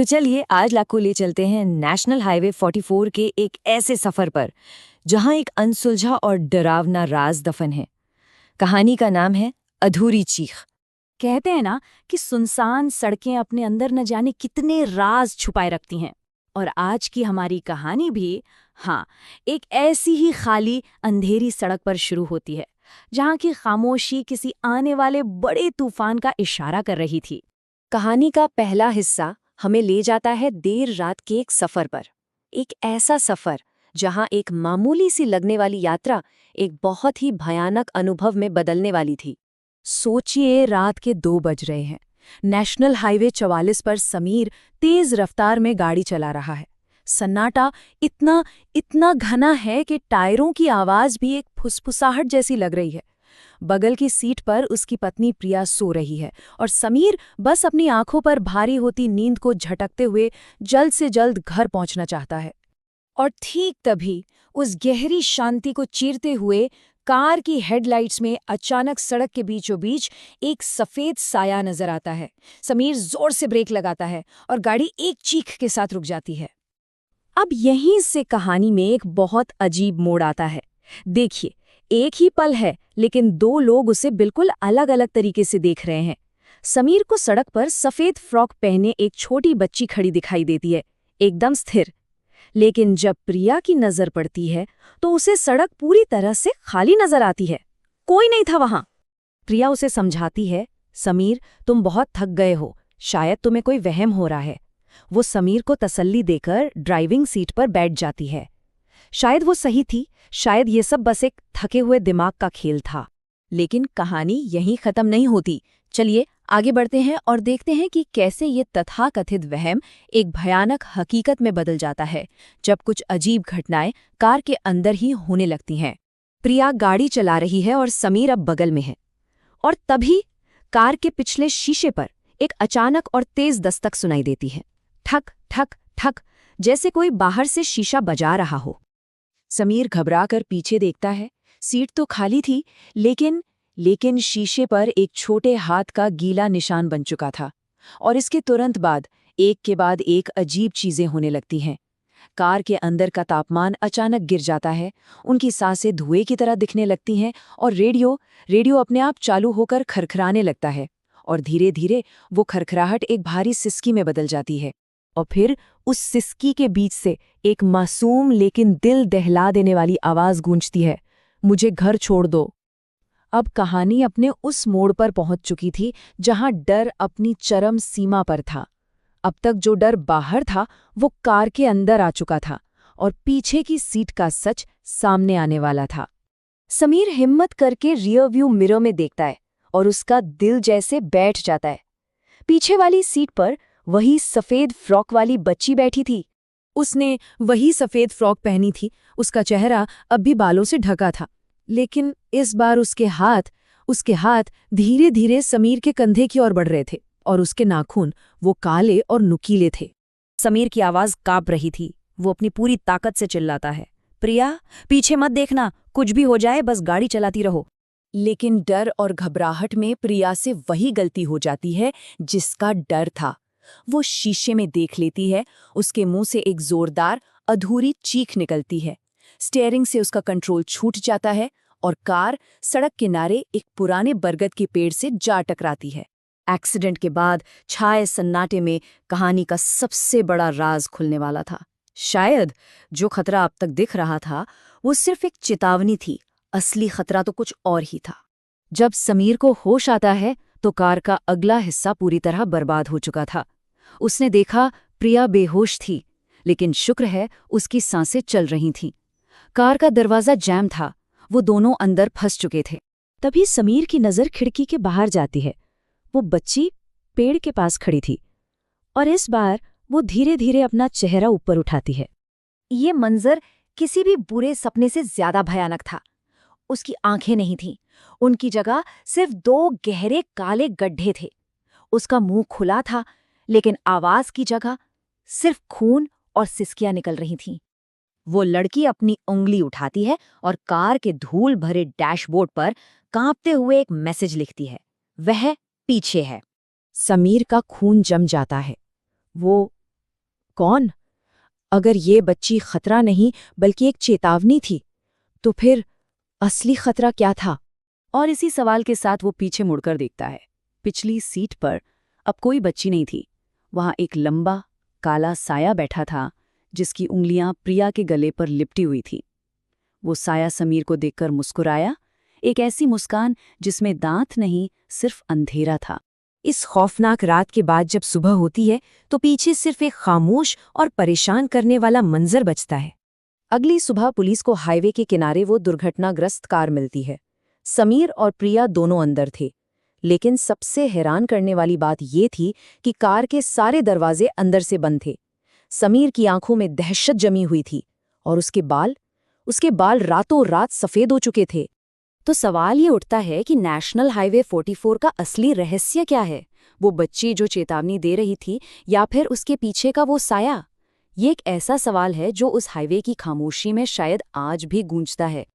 तो चलिए आज आपको ले चलते हैं नेशनल हाईवे 44 के एक ऐसे सफर पर जहां एक अनसुलझा और डरावना राज दफन है। कहानी का नाम है अधूरी चीख। कहते हैं ना कि सुनसान सड़कें अपने अंदर न जाने कितने राज छुपाए रखती हैं। और आज की हमारी कहानी भी एक ऐसी ही खाली अंधेरी सड़क पर शुरू होती है, जहां की खामोशी किसी आने वाले बड़े तूफान का इशारा कर रही थी। कहानी का पहला हिस्सा हमें ले जाता है देर रात के एक सफर पर। एक ऐसा सफर जहां एक मामूली सी लगने वाली यात्रा एक बहुत ही भयानक अनुभव में बदलने वाली थी। सोचिए, रात के 2 बज रहे हैं। नेशनल हाईवे 44 पर समीर तेज रफ्तार में गाड़ी चला रहा है। सन्नाटा इतना इतना घना है कि टायरों की आवाज भी एक फुसफुसाहट जैसी लग रही है। बगल की सीट पर उसकी पत्नी प्रिया सो रही है और समीर बस अपनी आंखों पर भारी होती नींद को झटकते हुए जल्द से जल्द घर पहुंचना चाहता है। और ठीक तभी उस गहरी शांति को चीरते हुए कार की हेडलाइट्स में अचानक सड़क के बीचों बीच एक सफेद साया नजर आता है। समीर जोर से ब्रेक लगाता है और गाड़ी एक चीख के साथ रुक जाती है। अब यहीं से कहानी में एक बहुत अजीब मोड़ आता है। देखिए, एक ही पल है, लेकिन 2 लोग उसे बिल्कुल अलग अलग तरीके से देख रहे हैं। समीर को सड़क पर सफेद फ्रॉक पहने एक छोटी बच्ची खड़ी दिखाई देती है, एकदम स्थिर। लेकिन जब प्रिया की नजर पड़ती है तो उसे सड़क पूरी तरह से खाली नजर आती है। कोई नहीं था वहां। प्रिया उसे समझाती है, समीर तुम बहुत थक गए हो, शायद तुम्हें कोई वहम हो रहा है। वो समीर को तसल्ली देकर ड्राइविंग सीट पर बैठ जाती है। शायद वो सही थी, शायद ये सब बस एक थके हुए दिमाग का खेल था। लेकिन कहानी यहीं खत्म नहीं होती। चलिए आगे बढ़ते हैं और देखते हैं कि कैसे ये तथाकथित वहम एक भयानक हकीकत में बदल जाता है, जब कुछ अजीब घटनाएं कार के अंदर ही होने लगती हैं। प्रिया गाड़ी चला रही है और समीर अब बगल में है। और तभी कार के पिछले शीशे पर एक अचानक और तेज दस्तक सुनाई देती है। ठक ठक ठक, जैसे कोई बाहर से शीशा बजा रहा हो। समीर घबराकर पीछे देखता है। सीट तो खाली थी, लेकिन शीशे पर एक छोटे हाथ का गीला निशान बन चुका था। और इसके तुरंत बाद एक के बाद एक अजीब चीजें होने लगती हैं। कार के अंदर का तापमान अचानक गिर जाता है, उनकी सांसें धुएं की तरह दिखने लगती हैं और रेडियो अपने आप चालू होकर खरखराने लगता है। और धीरे धीरे वो खरखराहट एक भारी सिसकी में बदल जाती है। और फिर उस सिसकी के बीच से एक मासूम लेकिन दिल दहला देने वाली आवाज गूंजती है, मुझे घर छोड़ दो। अब कहानी अपने उस मोड़ पर पहुंच चुकी थी जहां डर अपनी चरम सीमा पर था। अब तक जो डर बाहर था वो कार के अंदर आ चुका था और पीछे की सीट का सच सामने आने वाला था। समीर हिम्मत करके रियर व्यू मिरर में देखता है और उसका दिल जैसे बैठ जाता है। पीछे वाली सीट पर वही सफेद फ्रॉक वाली बच्ची बैठी थी। उसने वही सफेद फ्रॉक पहनी थी, उसका चेहरा अब भी बालों से ढका था, लेकिन इस बार उसके हाथ धीरे धीरे समीर के कंधे की ओर बढ़ रहे थे और उसके नाखून वो काले और नुकीले थे। समीर की आवाज कांप रही थी। वो अपनी पूरी ताकत से चिल्लाता है, प्रिया पीछे मत देखना, कुछ भी हो जाए बस गाड़ी चलाती रहो। लेकिन डर और घबराहट में प्रिया से वही गलती हो जाती है जिसका डर था। वो शीशे में देख लेती है, उसके मुंह से एक जोरदार अधूरी चीख निकलती है। स्टीयरिंग से उसका कंट्रोल छूट जाता है और कार सड़क किनारे एक पुराने बरगद के पेड़ से जा टकराती है। एक्सीडेंट के बाद छाए सन्नाटे में कहानी का सबसे बड़ा राज खुलने वाला था। शायद जो खतरा अब तक दिख रहा था वो सिर्फ एक चेतावनी थी, असली खतरा तो कुछ और ही था। जब समीर को होश आता है तो कार का अगला हिस्सा पूरी तरह बर्बाद हो चुका था। उसने देखा प्रिया बेहोश थी, लेकिन शुक्र है उसकी सांसें चल रही थीं। कार का दरवाजा जैम था, वो दोनों अंदर फंस चुके थे। तभी समीर की नज़र खिड़की के बाहर जाती है। वो बच्ची पेड़ के पास खड़ी थी और इस बार वो धीरे धीरे अपना चेहरा ऊपर उठाती है। ये मंजर किसी भी बुरे सपने से ज्यादा भयानक था। उसकी आंखें नहीं थीं, उनकी जगह सिर्फ 2 गहरे काले गड्ढे थे। उसका मुंह खुला था, लेकिन आवाज की जगह सिर्फ खून और सिसकियां निकल रही थीं। वो लड़की अपनी उंगली उठाती है और कार के धूल भरे डैशबोर्ड पर कांपते हुए एक मैसेज लिखती है, 'वह पीछे है।' समीर का खून जम जाता है। वो कौन? अगर ये बच्ची खतरा नहीं बल्कि एक चेतावनी थी, तो फिर असली खतरा क्या था? और इसी सवाल के साथ वो पीछे मुड़कर देखता है। पिछली सीट पर अब कोई बच्ची नहीं थी। वहां एक लंबा काला साया बैठा था, जिसकी उंगलियां प्रिया के गले पर लिपटी हुई थी। वो साया समीर को देखकर मुस्कुराया, एक ऐसी मुस्कान जिसमें दांत नहीं, सिर्फ अंधेरा था। इस खौफनाक रात के बाद जब सुबह होती है तो पीछे सिर्फ एक खामोश और परेशान करने वाला मंजर बचता है। अगली सुबह पुलिस को हाईवे के किनारे वो दुर्घटनाग्रस्त कार मिलती है। समीर और प्रिया दोनों अंदर थे, लेकिन सबसे हैरान करने वाली बात ये थी कि कार के सारे दरवाजे अंदर से बंद थे। समीर की आंखों में दहशत जमी हुई थी और उसके बाल रातों रात सफेद हो चुके थे। तो सवाल ये उठता है कि नेशनल हाईवे 44 का असली रहस्य क्या है? वो बच्ची जो चेतावनी दे रही थी, या फिर उसके पीछे का वो साया? ये एक ऐसा सवाल है जो उस हाईवे की खामोशी में शायद आज भी गूंजता है।